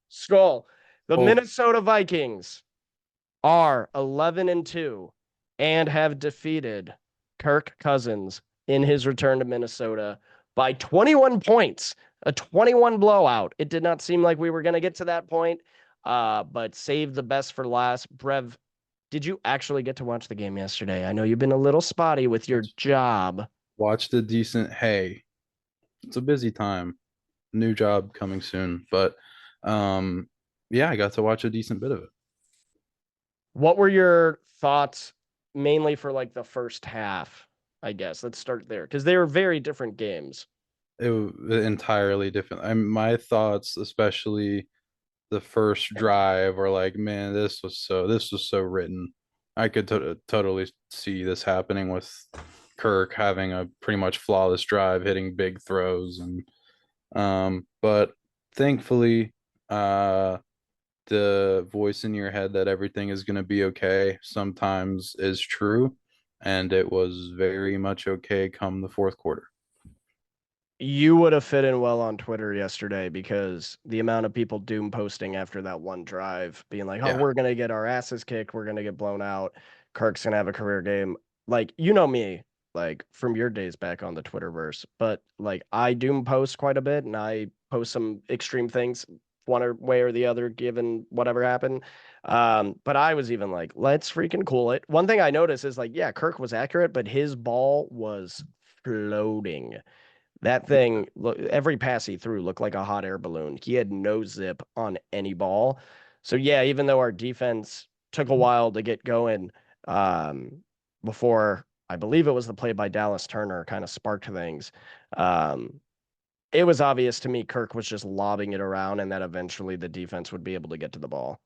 Skull. The Oh, Minnesota Vikings are 11-2 and have defeated Kirk Cousins in his return to Minnesota by 21 points, a 21 blowout. It did not seem like we were going to get to that point, but save the best for last. Brev, did you actually get to watch the game yesterday? I know you've been a little spotty with your job. watched a decent. Hey, it's a busy time. New job coming soon, but um, yeah, I got to watch a decent bit of it. What were your thoughts mainly for like the first half? I guess let's start there because they were very different games. It was entirely different. My thoughts, especially the first drive, were like, man, this was so written. I could totally see this happening with Kirk having a pretty much flawless drive, hitting big throws, and but thankfully, the voice in your head that everything is going to be okay sometimes is true, and it was very much okay come the fourth quarter. You would have fit in well on Twitter yesterday because the amount of people doom posting after that one drive, being like, "Oh, Yeah, we're gonna get our asses kicked. We're gonna get blown out. Kirk's gonna have a career game." Like, you know me, like from your days back on the Twitterverse, but like I doom post quite a bit and I post some extreme things way or the other, given whatever happened. But I was even like, let's freaking cool it. One thing I noticed is like, yeah, Kirk was accurate, but his ball was floating. That thing, look, every pass he threw looked like a hot air balloon. He had no zip on any ball. So yeah, even though our defense took a while to get going, um, before I believe it was the play by Dallas Turner kind of sparked things. Um, it was obvious to me Kirk was just lobbing it around, and that eventually the defense would be able to get to the ball.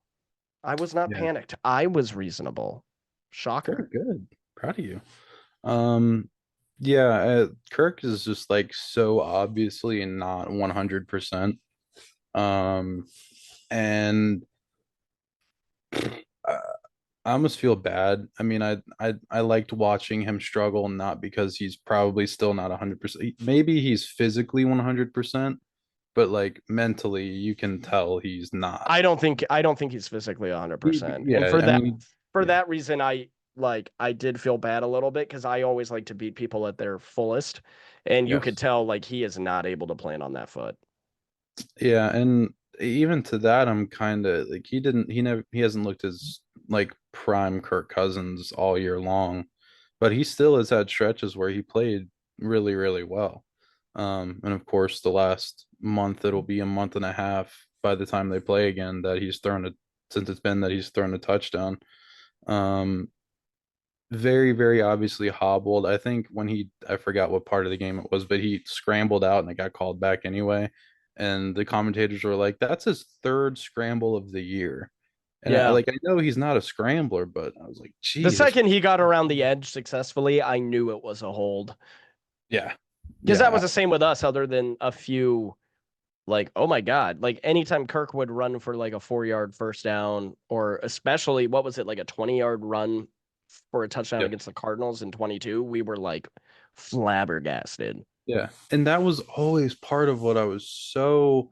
I was not yeah, panicked. I was reasonable. very Shocker. good. Proud of you. Um, yeah, Kirk is just like so obviously not 100%. Um, and uh, I almost feel bad. I mean, I liked watching him struggle, not because he's probably still not 100%. Maybe he's physically 100%, but like mentally, you can tell he's not. I don't think he's physically 100%. And Yeah, I mean, for yeah, that reason I did feel bad a little bit cuz I always like to beat people at their fullest, and you could yes. tell like he is not able to plan on that foot. Yeah, and even to that, I'm kind of like he hasn't looked as like prime Kirk Cousins all year long, but he still has had stretches where he played really, really well. And of course, the last month, it'll be a month and a half by the time they play again that he's thrown a since it's been that he's thrown a touchdown. Um, very, very obviously hobbled. I think I forgot what part of the game it was, but he scrambled out and it got called back anyway. And the commentators were like, that's his third scramble of the year. And Yeah. I know he's not a scrambler, but I was like, The Jesus. second he got around the edge successfully, I knew it was a hold. Yeah. Cuz that Yeah. was the same with us other than a few like, oh my God, like anytime Kirk would run for like a 4-yard first down, or especially what was it, like a 20-yard run for a touchdown Yep. against the Cardinals in 22, we were like flabbergasted. Yeah. And that was always part of what I was so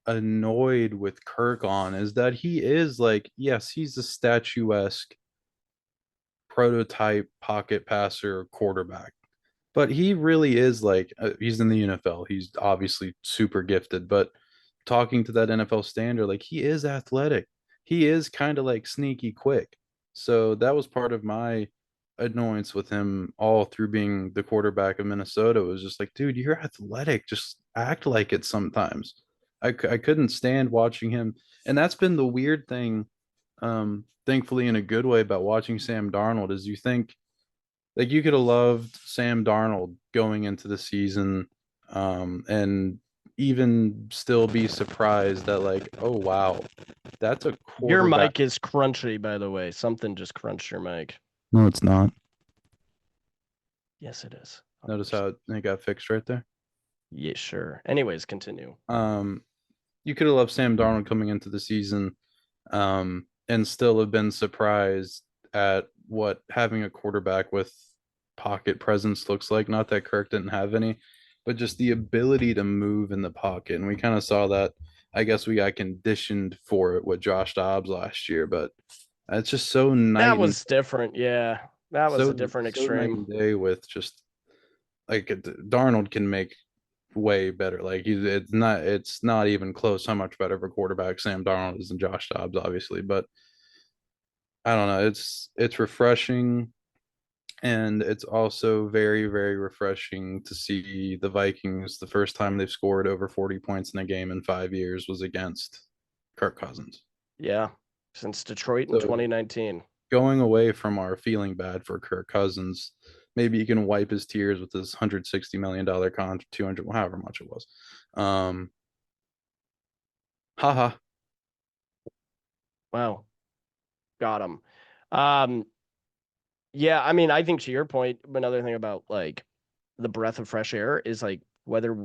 annoyed with Kirk on is that he is like, yes, he's a statuesque prototype pocket passer quarterback. But he really is like he's in the NFL. He's obviously super gifted, but talking to that NFL standard, like he is athletic. He is kind of like sneaky quick. So that was part of my annoyance with him all through being the quarterback of Minnesota was just like, dude, you're athletic. Just act like it sometimes. I couldn't stand watching him. And that's been the weird thing, thankfully in a good way about watching Sam Darnold is you think like you could have loved Sam Darnold going into the season, and even still be surprised that like, oh wow, that's a Your quarterback. mic is crunchy, by the way. Something just crunched your mic. No, it's not. Yes, it is. Notice 100%. how it got fixed right there. Yeah, sure. Anyways, continue. Um, you could have loved Sam Darnold coming into the season, and still have been surprised at what having a quarterback with pocket presence looks like. Not that Kirk didn't have any, but just the ability to move in the pocket. And we kind of saw that. I guess we got conditioned for it with Josh Dobbs last year, but it's just so That night and was different. Yeah. That was a different night extreme. and day with just like Darnold can make way better. Like it's not even close how much better of a quarterback Sam Darnold is than Josh Dobbs, obviously. But I don't know. It's refreshing, and it's also very, very refreshing to see the Vikings. The first time they've scored over 40 points in a game in 5 years was against Kirk Cousins. Yeah. Since Detroit in So 2019. going away from our feeling bad for Kirk Cousins, maybe he can wipe his tears with his $160 million contract, 200, however much it was. Um, haha. Wow. Got him. Um, yeah, I mean, I think to your point, another thing about like the breath of fresh air is like whether,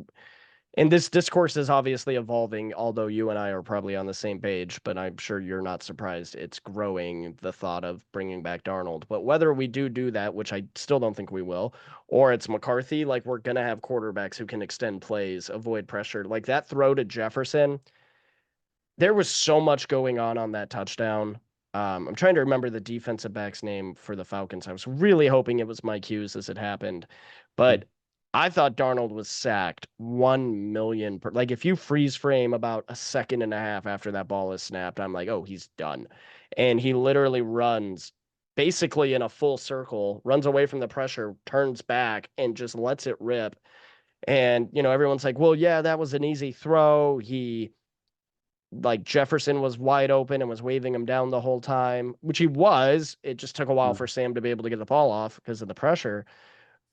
and this discourse is obviously evolving, although you and I are probably on the same page, but I'm sure you're not surprised it's growing the thought of bringing back Darnold. But whether we do that, which I still don't think we will, or it's McCarthy, like we're going to have quarterbacks who can extend plays, avoid pressure. Like that throw to Jefferson, there was so much going on that touchdown. I'm trying to remember the defensive back's name for the Falcons. I was really hoping it was Mike Hughes as it happened, but I thought Darnold was sacked 1 million per. Like if you freeze frame about a second and a half after that ball is snapped, I'm like, oh, he's done, and he literally runs basically in a full circle, runs away from the pressure, turns back, and just lets it rip. And everyone's like, well, yeah, that was an easy throw. He like Jefferson was wide open and was waving him down the whole time, which he was. It just took a while for Sam to be able to get the ball off because of the pressure.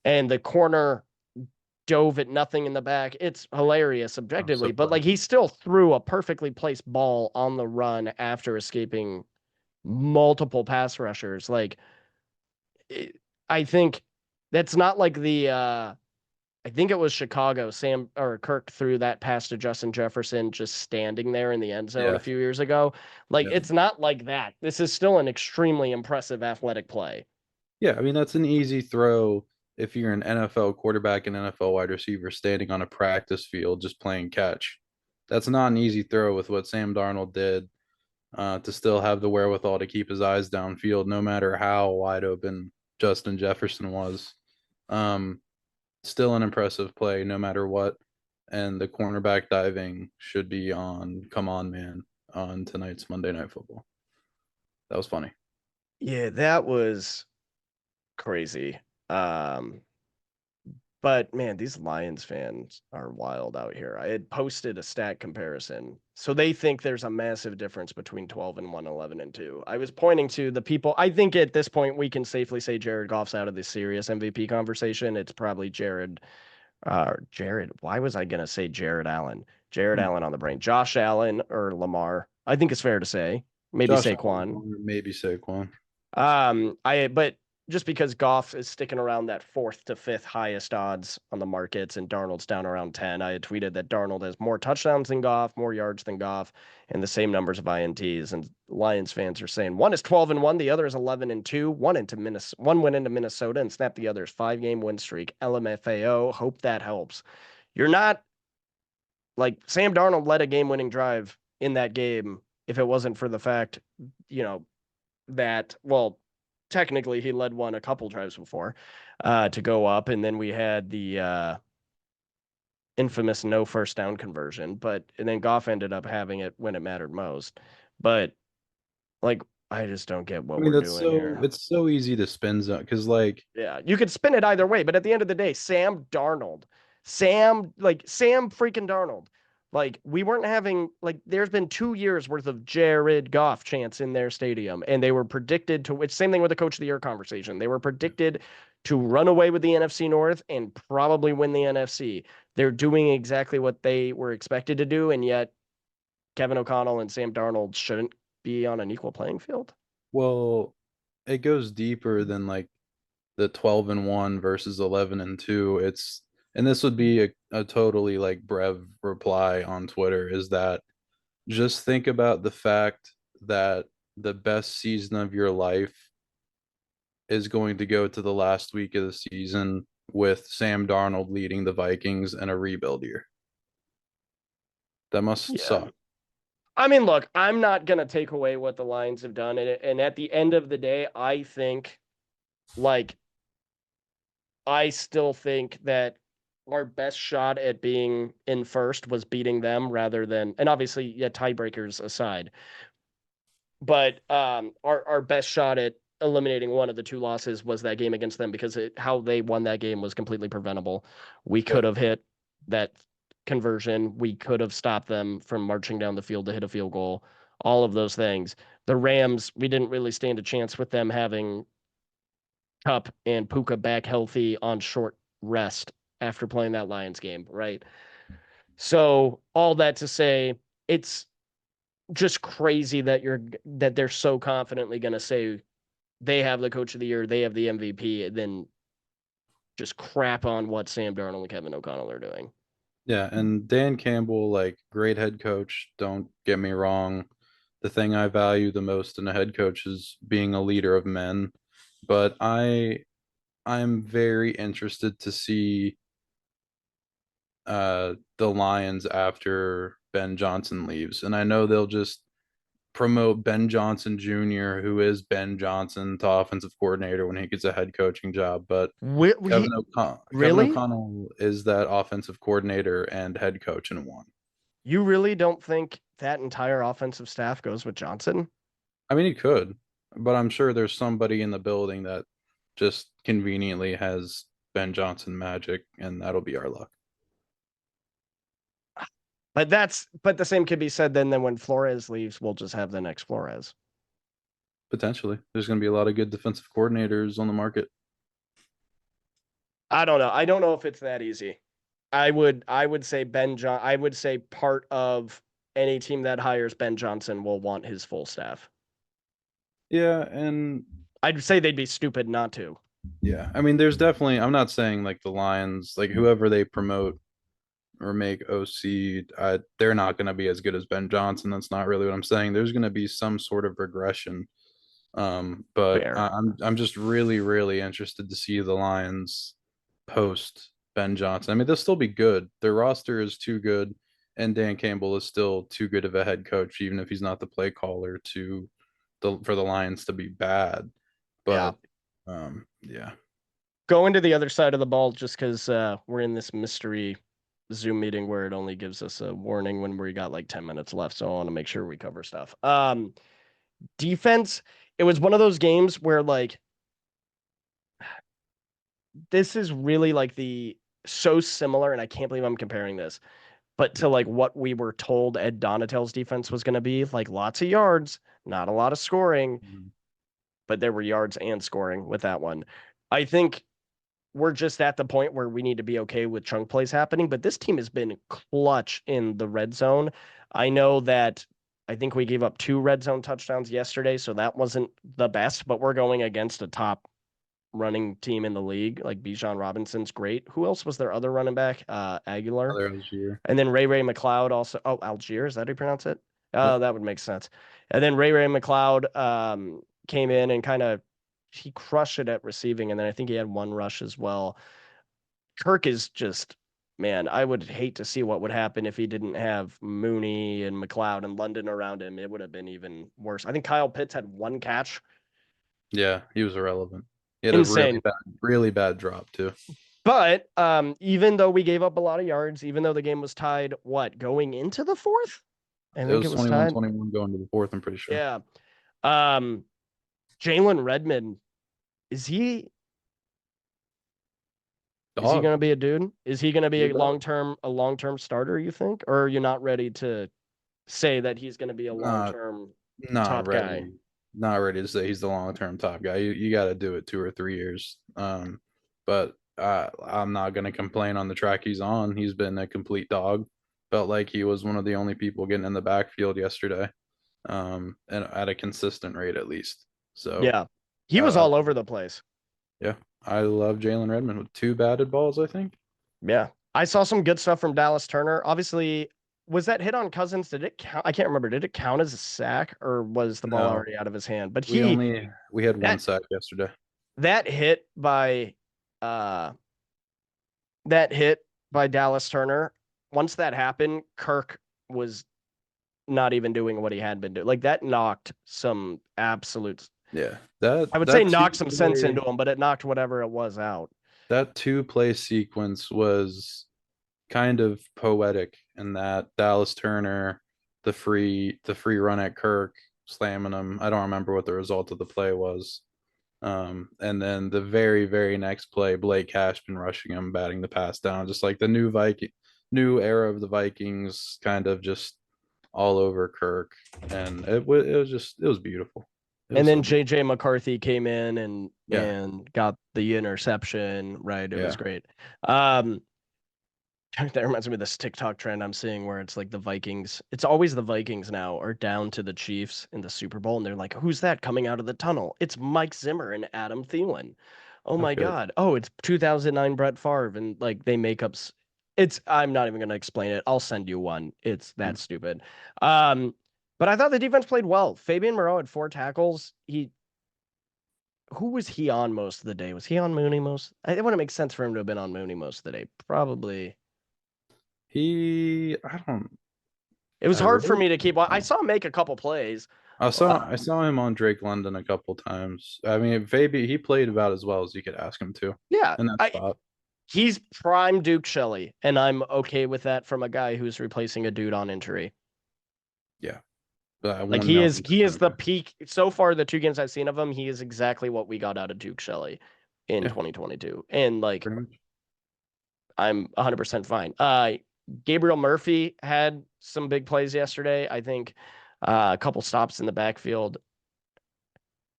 And the corner dove at nothing in the back. It's hilarious I'm so objectively, but glad. like he still threw a perfectly placed ball on the run after escaping multiple pass rushers. Like I think that's not like the I think it was Chicago. Sam or Kirk threw that pass to Justin Jefferson just standing there in the end zone a Yeah. few years ago. Like Yeah. it's not like that. This is still an extremely impressive athletic play. Yeah. I mean, that's an easy throw if you're an NFL quarterback and NFL wide receiver standing on a practice field just playing catch. That's not an easy throw with what Sam Darnold did to still have the wherewithal to keep his eyes downfield, no matter how wide open Justin Jefferson was. Um, Still an impressive play, no matter what. And the cornerback diving should be on Come On Man on tonight's Monday Night Football. That was funny. Yeah, that was crazy. Um, but man, these Lions fans are wild out here. I had posted a stat comparison. So they think there's a massive difference between 12 and 1, 11 and 2. I was pointing to the people. I think at this point we can safely say Jared Goff's out of the serious MVP conversation. It's probably Jared. Why was I gonna say Jared Allen? Jared Hmm. Allen on the brain. Josh Allen or Lamar. I think it's fair to say. Maybe Josh Allen, Saquon. maybe Saquon. But just because Goff is sticking around that fourth to fifth highest odds on the markets and Darnold's down around 10, I had tweeted that Darnold has more touchdowns than Goff, more yards than Goff, and the same numbers of INTs. And Lions fans are saying one is 12 and 1, the other is 11 and 2, one went into Minnesota and snapped the other's 5-game win streak. LMFAO, hope that helps. You're not like Sam Darnold led a game winning drive in that game if it wasn't for the fact, you know, that, well, technically he led one a couple drives before to go up. And then we had the infamous no first down conversion, and then Goff ended up having it when it mattered most. But like, I just don't get I what mean, we're doing here. it's so easy to spin zone because like Yeah, you could spin it either way, but at the end of the day, Sam freaking Darnold. Like we weren't having like there's been 2 years worth of Jared Goff chants in their stadium, and they were predicted to. Which same thing with the coach of the year conversation. They were predicted to run away with the NFC North and probably win the NFC. They're doing exactly what they were expected to do, and yet Kevin O'Connell and Sam Darnold shouldn't be on an equal playing field. well, it goes deeper than like the 12 and 1 versus 11 and 2. It's and this would be a totally like Brev reply on Twitter is that just think about the fact that the best season of your life is going to go to the last week of the season with Sam Darnold leading the Vikings in a rebuild year. That must Yeah. suck. I mean, look, I'm not going to take away what the Lions have done. And at the end of the day, I think, like, I still think that our best shot at being in first was beating them rather than, and obviously, yeah, tiebreakers aside, but our best shot at eliminating one of the two losses was that game against them because how they won that game was completely preventable. We could Yep. have hit that conversion. We could have stopped them from marching down the field to hit a field goal. All of those things. The Rams, we didn't really stand a chance with them having Cup and Puka back healthy on short rest after playing that Lions game, right? So all that to say, it's just crazy that they're so confidently going to say they have the coach of the year, they have the MVP, and then just crap on what Sam Darnold and Kevin O'Connell are doing. Yeah, and Dan Campbell, like great head coach, don't get me wrong. The thing I value the most in a head coach is being a leader of men. But I'm very interested to see the Lions after Ben Johnson leaves. And I know they'll just promote Ben Johnson Jr., who is Ben Johnson, to offensive coordinator when he gets a head coaching job. But Kevin Really? O'Connell is that offensive coordinator and head coach in one. You really don't think that entire offensive staff goes with Johnson? I mean, he could, but I'm sure there's somebody in the building that just conveniently has Ben Johnson magic, and that'll be our luck. But the same could be said then when Flores leaves, we'll just have the next Flores. Potentially, there's going to be a lot of good defensive coordinators on the market. I don't know. I don't know if it's that easy. I would say I would say part of any team that hires Ben Johnson will want his full staff. Yeah, and I'd say they'd be stupid not to. yeah, I mean, there's definitely. I'm not saying like the Lions, like whoever they promote or make OC, they're not going to be as good as Ben Johnson. That's not really what I'm saying. There's going to be some sort of regression. But Fair. I'm just really really interested to see the Lions post Ben Johnson. I mean, they'll still be good. Their roster is too good, and Dan Campbell is still too good of a head coach, even if he's not the play caller for the Lions to be bad. Yeah. But yeah, Going to the other side of the ball just because we're in this mystery Zoom meeting where it only gives us a warning when we got like 10 minutes left. So I want to make sure we cover stuff. Defense, it was one of those games where like this is really like the so similar, and I can't believe I'm comparing this, but to like what we were told Ed Donatel's defense was going to be like lots of yards, not a lot of scoring, but there were yards and scoring with that one. I think we're just at the point where we need to be okay with chunk plays happening, but this team has been clutch in the red zone. I know that I think we gave up 2 red zone touchdowns yesterday, so that wasn't the best, but we're going against a top running team in the league. Like Bijan Robinson's great. Who else was their other running back? Aguilar. other year. And then Ray McLeod also. Oh, Algier. Is that how you pronounce it? Yep. That would make sense. And then Ray McLeod came in and kind of he crushed it at receiving. And then I think he had 1 rush as well. Kirk is just, man, I would hate to see what would happen if he didn't have Mooney and McLeod and London around him. It would have been even worse. I think Kyle Pitts had 1 catch. Yeah, he was irrelevant. He had a Insane. really bad drop too. But even though we gave up a lot of yards, even though the game was tied, what, going into the fourth? I It think it was was 21 tied. 21 going to the fourth, I'm pretty sure. Yeah. Um, Jalen Redmond, is he is he Dog. gonna be a dude? Is he gonna be You bet. a long term starter, you think? Or are you not ready to say that he's gonna be a long Not term not top guy? ready. Not ready to say he's the long term top guy. You got to do it 2 or 3 years. But I'm not gonna complain on the track he's on. He's been a complete dog. Felt like he was one of the only people getting in the backfield yesterday. And at a consistent rate at least. So Yeah. He was I all over the place. yeah, I love Jalen Redmond with 2 batted balls, I think. Yeah. I saw some good stuff from Dallas Turner. Obviously, was that hit on Cousins? Did it count? I can't remember. Did it count as a sack or was the ball No, already out of his hand? But we had one that sack yesterday. that hit by uh that hit by Dallas Turner, once that happened, Kirk was not even doing what he had been doing. Like that knocked some absolute. Yeah, that I would say that two knocked some sense play into him, but it knocked whatever it was out. that 2 play sequence was kind of poetic in that Dallas Turner, the free run at Kirk, slamming him. I don't remember what the result of the play was. And then the very, very next play, Blake Cashman rushing him, batting the pass down, just like the new era of the Vikings, kind of just all over Kirk, and it was beautiful. It And was so then beautiful. JJ McCarthy came in and Yeah, got the interception. Right, it was yeah. great. Um, that reminds me of this TikTok trend I'm seeing where it's like the Vikings. It's always the Vikings now are down to the Chiefs in the Super Bowl, and they're like, "Who's that coming out of the tunnel?" It's Mike Zimmer and Adam Thielen. Oh Oh, my good. God! Oh, it's 2009 Brett Favre, and like they make up. It's I'm not even gonna explain it. I'll send you one. It's that stupid. Um, but I thought the defense played well. Fabian Moreau had 4 tackles. Who was he on most of the day? Was he on Mooney most? It wouldn't make sense for him to have been on Mooney most of the day. Probably. I don't. It was I hard for really me to keep. I don't. saw him make a couple plays. I saw him on Drake London a couple times. I mean, Fabi he played about as well as you could ask him to Yeah, in that spot. he's prime Duke Shelley, and I'm okay with that from a guy who's replacing a dude on injury. Yeah, but Like one million he is percent the agree. peak so far. The 2 games I've seen of him, he is exactly what we got out of Duke Shelley in Yeah, 2022, and like pretty much. I'm 100% fine. Gabriel Murphy had some big plays yesterday. I think a couple stops in the backfield.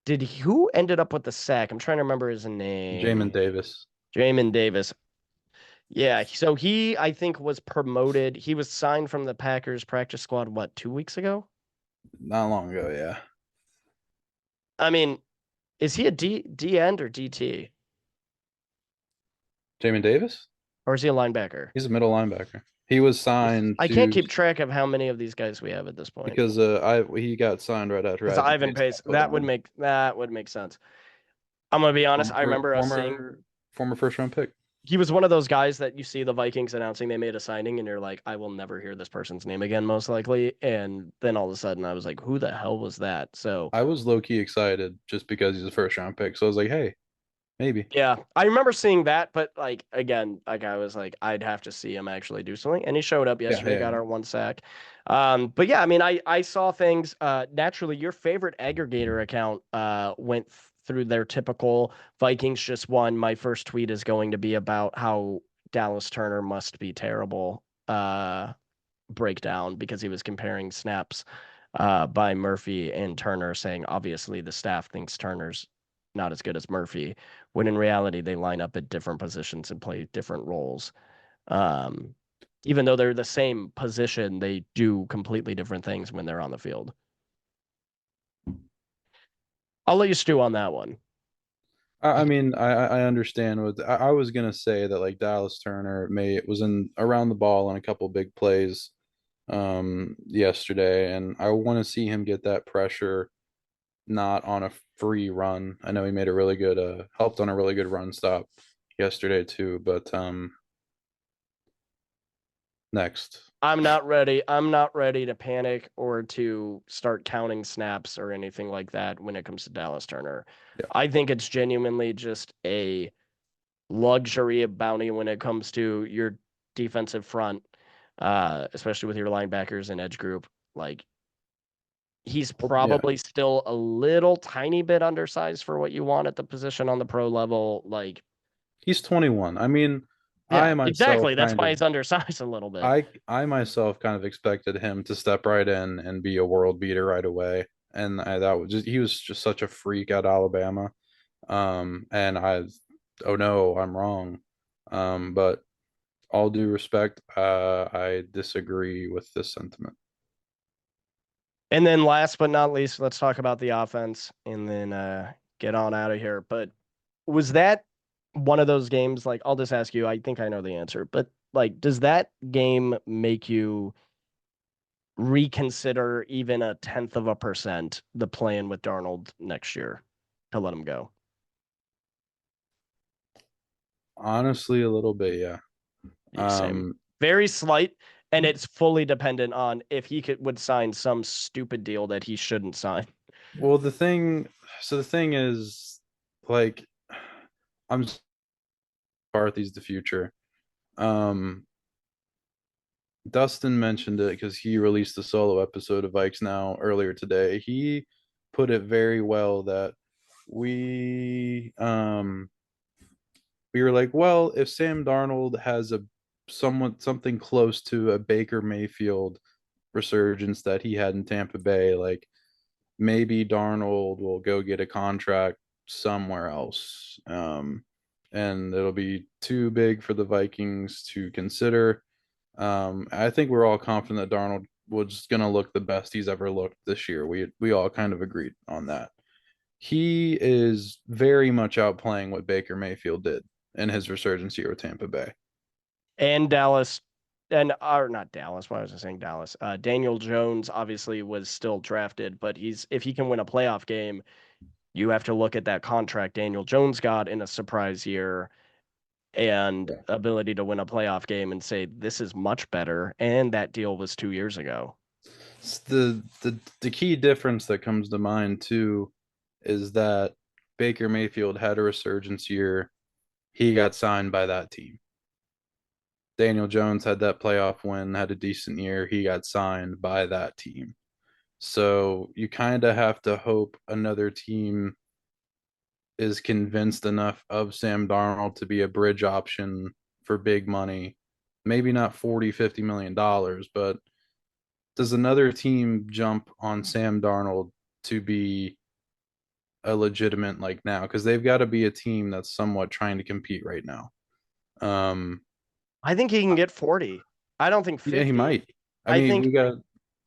Who ended up with the sack? I'm trying to remember his Jamin name. Davis, Jamin Davis. Yeah, so he, I think, was promoted. He was signed from the Packers practice squad, what, 2 weeks ago? not long ago. Yeah, I mean, is he a D end or DT? Jamin Davis. Or is he a linebacker? He's a middle linebacker. He was signed I can't to keep track of how many of these guys we have at this point. because I he got signed right after Because Ivan Ivan Pace Pace, got put on. that would make sense. I'm gonna be honest. Former I remember us seeing former first round pick. he was one of those guys that you see the Vikings announcing they made a signing, and you're like, I will never hear this person's name again, most likely. And then all of a sudden, I was like, who the hell was that? So I was low key excited just because he's a first round pick. So I was like, hey, maybe. yeah, I remember seeing that, but like again, like I was like, I'd have to see him actually do something, and he showed up Yeah, yesterday, yeah, got yeah. our 1 sack. But yeah, I mean, I saw things. Naturally, your favorite aggregator account went through their typical Vikings just won. My first tweet is going to be about how Dallas Turner must be terrible. Breakdown because he was comparing snaps by Murphy and Turner, saying obviously the staff thinks Turner's not as good as Murphy, when in reality they line up at different positions and play different roles. Um, Even though they're the same position, they do completely different things when they're on the field. I'll let you stew on that one. I mean, I understand what I was gonna say that like Dallas Turner may was in around the ball on a couple big plays yesterday, and I want to see him get that pressure not on a free run. I know he made a really good helped on a really good run stop yesterday too, but next. I'm not ready. I'm not ready to panic or to start counting snaps or anything like that when it comes to Dallas Turner. Yeah. I think it's genuinely just a luxury of bounty when it comes to your defensive front, especially with your linebackers and edge group. Like he's Well, yeah. probably still a little tiny bit undersized for what you want at the position on the pro level. Like, He's 21. I mean, I yeah, myself exactly. That's kind why of he's undersized a little bit. I myself kind of expected him to step right in and be a world beater right away. And that was just he was just such a freak at Alabama. And oh no, I'm wrong. But all due respect, I disagree with this sentiment. And then last but not least, let's talk about the offense and then get on out of here. But was that one of those games? Like, I'll just ask you, I think I know the answer, but like, does that game make you reconsider even a tenth of a percent the plan with Darnold next year to let him go? Honestly, a little bit, yeah. Same. Um, Very slight, and it's fully dependent on if he would sign some stupid deal that he shouldn't sign. well, the thing is, like, I'm McCarthy's the future. Um, Dustin mentioned it because he released a solo episode of Vikes Now earlier today. He put it very well that we um we were like, well, if Sam Darnold has a something close to a Baker Mayfield resurgence that he had in Tampa Bay, like maybe Darnold will go get a contract somewhere else. And it'll be too big for the Vikings to consider. I think we're all confident that Darnold was going to look the best he's ever looked this year. We all kind of agreed on that. He is very much outplaying what Baker Mayfield did in his resurgence here with Tampa Bay. And Dallas, and or not Dallas. Why was I saying Dallas? Daniel Jones obviously was still drafted, but he's if he can win a playoff game, you have to look at that contract Daniel Jones got in a surprise year and Yeah. ability to win a playoff game and say this is much better. And that deal was 2 years ago. The key difference that comes to mind too is that Baker Mayfield had a resurgence year. He got signed by that team. Daniel Jones had that playoff win, had a decent year. He got signed by that team. So you kind of have to hope another team is convinced enough of Sam Darnold to be a bridge option for big money. Maybe not 40, $50 million, but does another team jump on Sam Darnold to be a legitimate like now? Because they've got to be a team that's somewhat trying to compete right now. Um, I think he can get 40. I don't think yeah, he 50. might. I I mean, think we got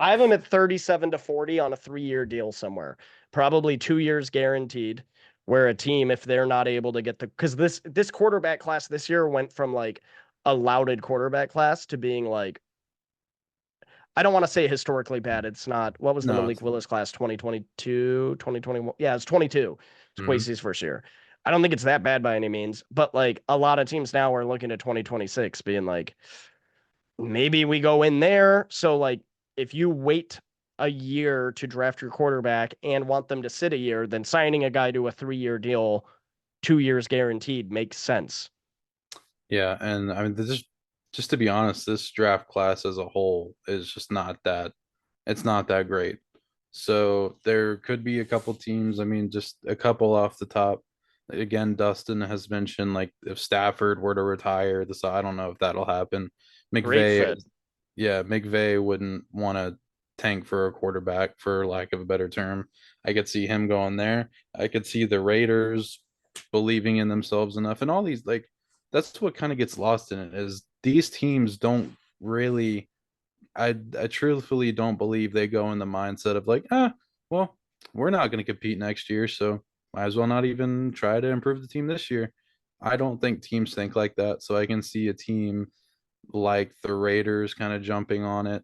I have him at 37 to 40 on a 3 year deal somewhere. Probably 2 years guaranteed. Where a team, if they're not able to get the because this quarterback class this year went from like a lauded quarterback class to being like I don't want to say historically bad. It's not. What was the no. Malik Willis class? 2022, 2021. Yeah, it's 22. It's Mhm. Kwesi's first year. I don't think it's that bad by any means, but like a lot of teams now are looking at 2026 being like, maybe we go in there. So like if you wait a year to draft your quarterback and want them to sit a year, then signing a guy to a 3 year deal, 2 years guaranteed makes sense. Yeah, and I mean, just to be honest, this draft class as a whole is just not that. It's not that great. So there could be a couple teams. I mean, just a couple off the top. Again, Dustin has mentioned like if Stafford were to retire, this I don't know if that'll happen. Great McVay, fit. yeah, McVay wouldn't want to tank for a quarterback, for lack of a better term. I could see him going there. I could see the Raiders believing in themselves enough, and all these like that's what kind of gets lost in it is these teams don't really. I truthfully don't believe they go in the mindset of like, well, we're not going to compete next year, so might as well not even try to improve the team this year. I don't think teams think like that, so I can see a team like the Raiders kind of jumping on it.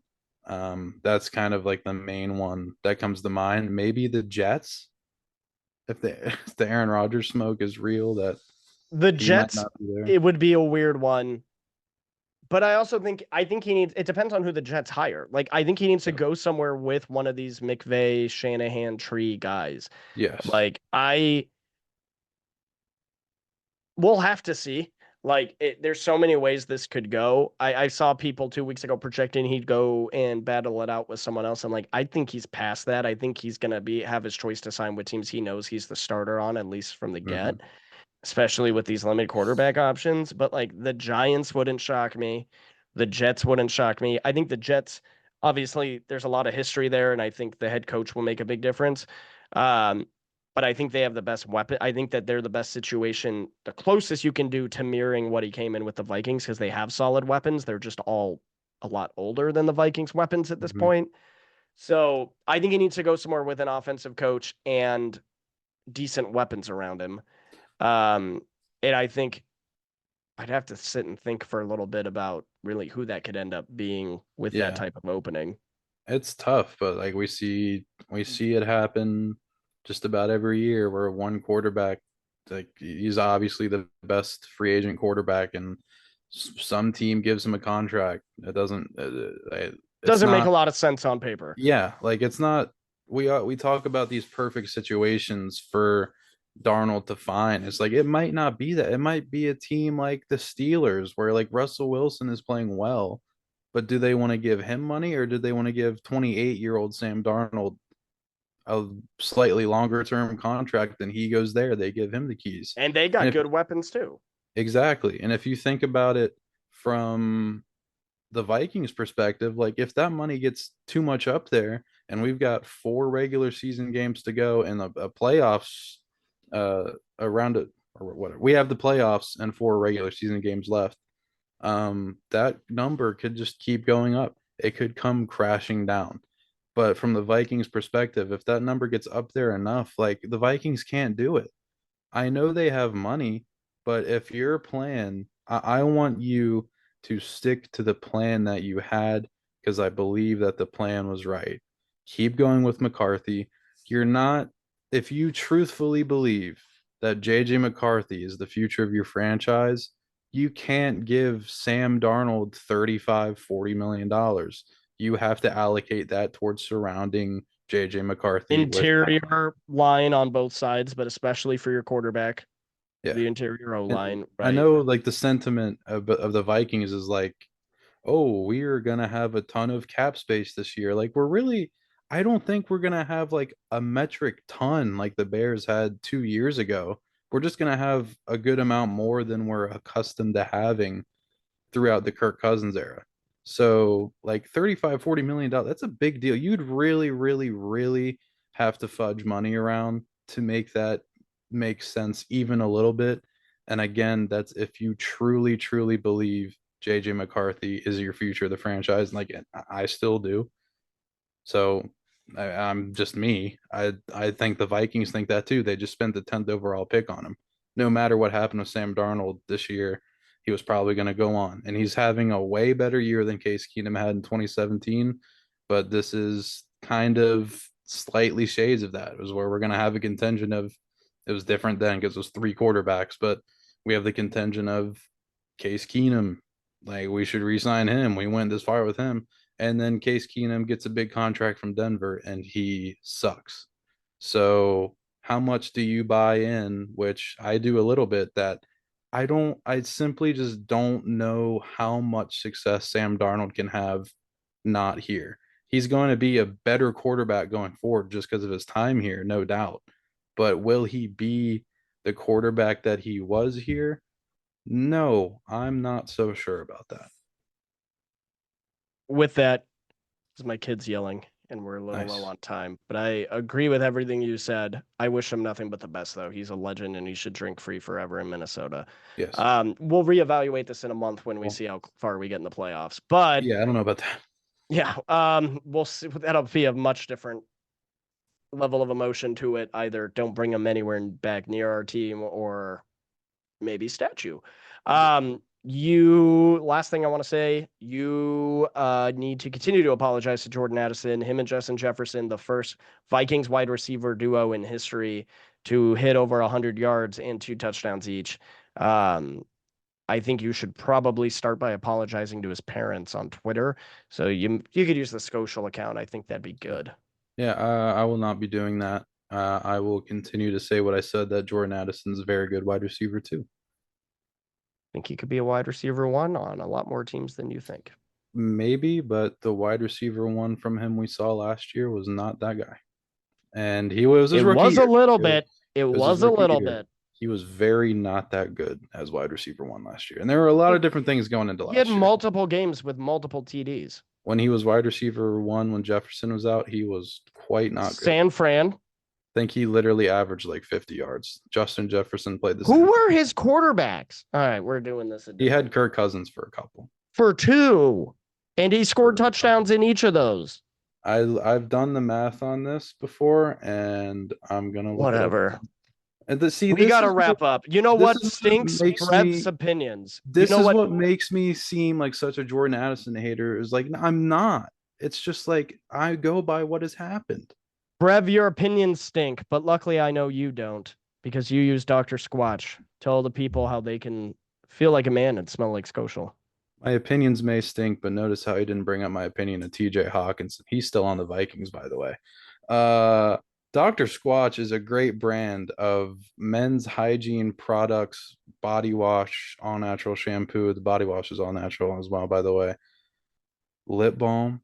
That's kind of like the main one that comes to mind. Maybe the Jets, if the if the Aaron Rodgers smoke is real, that The he might Jets, not be there. it would be a weird one. But I think he needs it depends on who the Jets hire. Like I think he needs to Yeah. go somewhere with one of these McVay, Shanahan tree guys. Yes. Like I we'll have to see. There's so many ways this could go. I saw people 2 weeks ago projecting he'd go and battle it out with someone else. I'm like, I think he's past that. I think he's gonna be have his choice to sign with teams he knows he's the starter on, at least from the Hmm. get, especially with these limited quarterback options. But like the Giants wouldn't shock me. The Jets wouldn't shock me. I think the Jets, obviously, there's a lot of history there, and I think the head coach will make a big difference. Um, but I think they have the best weapon. I think that they're the best situation, the closest you can do to mirroring what he came in with the Vikings because they have solid weapons. They're just all a lot older than the Vikings weapons at this Hmm. point. So I think he needs to go somewhere with an offensive coach and decent weapons around him. Um, and I think I'd have to sit and think for a little bit about really who that could end up being with that Yeah. type of opening. It's tough, but like we see it happen just about every year where one quarterback like he's obviously the best free agent quarterback and Some team gives him a contract. It doesn't. It's Doesn't make a not. lot of sense on paper. Yeah, like it's not. We talk about these perfect situations for Darnold to find. It's like it might not be that. It might be a team like the Steelers where like Russell Wilson is playing well, but do they want to give him money or do they want to give 28-year-old Sam Darnold a slightly longer term contract? Then he goes there, they give him the keys. And they And got if good weapons too. exactly, and if you think about it from the Vikings perspective, like if that money gets too much up there and we've got 4 regular season games to go and a playoffs around it or whatever. We have the playoffs and 4 regular season games left. That number could just keep going up. It could come crashing down. But from the Vikings perspective, if that number gets up there enough, like the Vikings can't do it. I know they have money, but if your plan, I want you to stick to the plan that you had because I believe that the plan was right. Keep going with McCarthy. You're not, if you truthfully believe that JJ McCarthy is the future of your franchise, you can't give Sam Darnold 35, $40 million. You have to allocate that towards surrounding JJ McCarthy with Interior line on both sides, but especially for your quarterback, yeah. the interior O And line, I right? know like the sentiment of the Vikings is like, oh, we are gonna have a ton of cap space this year. Like we're really, I don't think we're gonna have like a metric ton like the Bears had 2 years ago. We're just gonna have a good amount more than we're accustomed to having throughout the Kirk Cousins era. So like 35, $40 million, that's a big deal. You'd really, really, really have to fudge money around to make that make sense even a little bit. And again, that's if you truly, truly believe JJ McCarthy is your future of the franchise. And like I still do. So I'm just me. I think the Vikings think that too. They just spent the 10th overall pick on him. No matter what happened with Sam Darnold this year, he was probably going to go on. And he's having a way better year than Case Keenum had in 2017. But this is kind of slightly shades of that. It was where we're going to have a contingent of, it was different then because it was 3 quarterbacks, but we have the contingent of Case Keenum. Like we should re-sign him. We went this far with him, and then Case Keenum gets a big contract from Denver and he sucks. So how much do you buy in? Which I do a little bit. That I simply just don't know how much success Sam Darnold can have not here. He's going to be a better quarterback going forward just because of his time here, no doubt. But will he be the quarterback that he was here? No, I'm not so sure about that. With that, is my kids yelling, and we're a little low Nice. on time. But I agree with everything you said. I wish him nothing but the best, though. He's a legend, and he should drink free forever in Minnesota. Yes. We'll reevaluate this in a month when we Well, see how far we get in the playoffs. But yeah, I don't know about that. yeah, we'll see. That'll be a much different level of emotion to it. Either don't bring him anywhere back near our team, or maybe statue. Yeah. You last thing I want to say, you need to continue to apologize to Jordan Addison, him and Justin Jefferson, the first Vikings wide receiver duo in history to hit over 100 yards and 2 touchdowns each. Um, I think you should probably start by apologizing to his parents on Twitter. So you could use the Skolcial account. I think that'd be good. Yeah, I will not be doing that. I will continue to say what I said that Jordan Addison's a very good wide receiver too. Think he could be a wide receiver one on a lot more teams than you think. Maybe, but the wide receiver one from him we saw last year was not that guy. And he was his It rookie was a year. little It was, bit. It it was his was a rookie little year. bit. He was very not that good as wide receiver one last year. And there were a lot He, of different things going into he had last year. multiple games with multiple TDs. When he was wide receiver one, when Jefferson was out, he was quite not good. San Fran. Think he literally averaged like 50 yards. Justin Jefferson played the Who same. were his quarterbacks? All right, we're doing this a He had different Kirk Cousins for a couple. for two, and he scored For a couple. touchdowns in each of those. I've done the math on this before, and I'm gonna look it up Whatever. again. And see, We got to wrap up. You know this what is what stinks? makes Brev's me opinions. You this know is what? what makes me seem like such a Jordan Addison hater. Is like I'm not. It's just like I go by what has happened. Brev, your opinions stink, but luckily I know you don't because you use Dr. Squatch. Tell the people how they can feel like a man and smell like Skolcial. My opinions may stink, but notice how he didn't bring up my opinion of TJ Hawkinson. He's still on the Vikings, by the way. Uh, Dr. Squatch is a great brand of men's hygiene products, body wash, all natural shampoo. The body wash is all natural as well, by the way. Lip balm,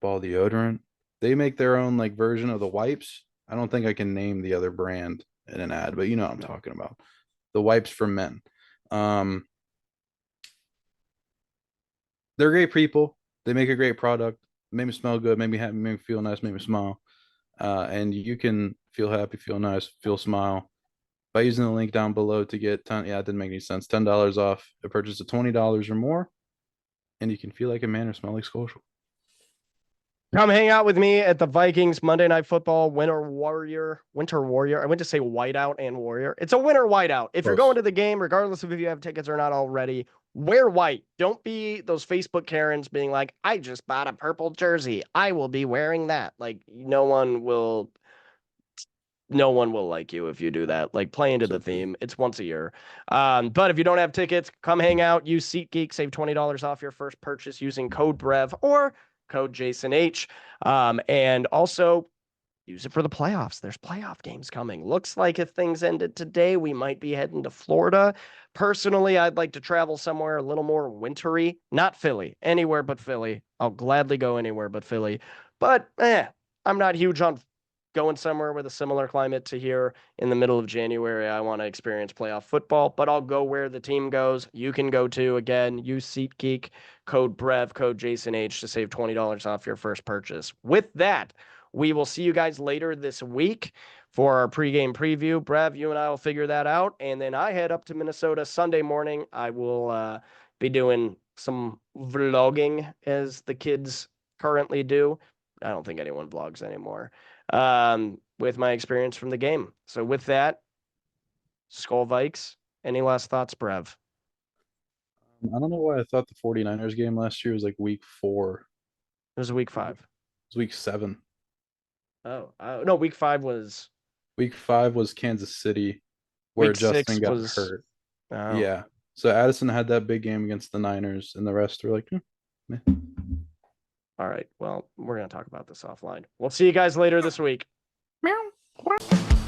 ball deodorant. They make their own like version of the wipes. I don't think I can name the other brand in an ad, but you know what I'm talking about. The wipes for men. Um, they're great people. They make a great product. Make me smell good. Make me happy. Make me feel nice. Make me smile. And you can feel happy, feel nice, feel smile by using the link down below to get 10. Yeah, it didn't make any sense. $10 off a purchase of $20 or more, and you can feel like a man or smell like Skolcial. Come hang out with me at the Vikings Monday Night Football Winter Warrior. I went to say whiteout and warrior. It's a winter whiteout. If you're going Close. to the game, regardless of if you have tickets or not already, wear white. Don't be those Facebook Karens being like, I just bought a purple jersey. I will be wearing that. Like, no one will like you if you do that. Like, play into the So true. theme. It's once a year. But if you don't have tickets, come hang out. Use SeatGeek. Save $20 off your first purchase using code Brev or code JasonH. And also use it for the playoffs. There's playoff games coming. Looks like if things ended today, we might be heading to Florida. Personally, I'd like to travel somewhere a little more wintry. Not Philly. Anywhere but Philly. I'll gladly go anywhere but Philly. But I'm not huge on going somewhere with a similar climate to here in the middle of January. I want to experience playoff football, but I'll go where the team goes. You can go too. Again, use SeatGeek, code Brev, code JasonH to save $20 off your first purchase. With that, we will see you guys later this week for our pregame preview. Brev, you and I will figure that out. And then I head up to Minnesota Sunday morning. I will be doing some vlogging, as the kids currently do. I don't think anyone vlogs anymore, with my experience from the game. So with that, Skull Vikes, any last thoughts, Brev? I don't know why I thought the 49ers game last year was like week 4. It was week It 5. was week 7. Oh, no, week 5 was Week 5 was Kansas City, where week Justin 6 got was. hurt. Oh, Yeah. So Addison had that big game against the Niners, and the rest were like, meh. all right. Well, we're going to talk about this offline. We'll see you guys later this week. Meow.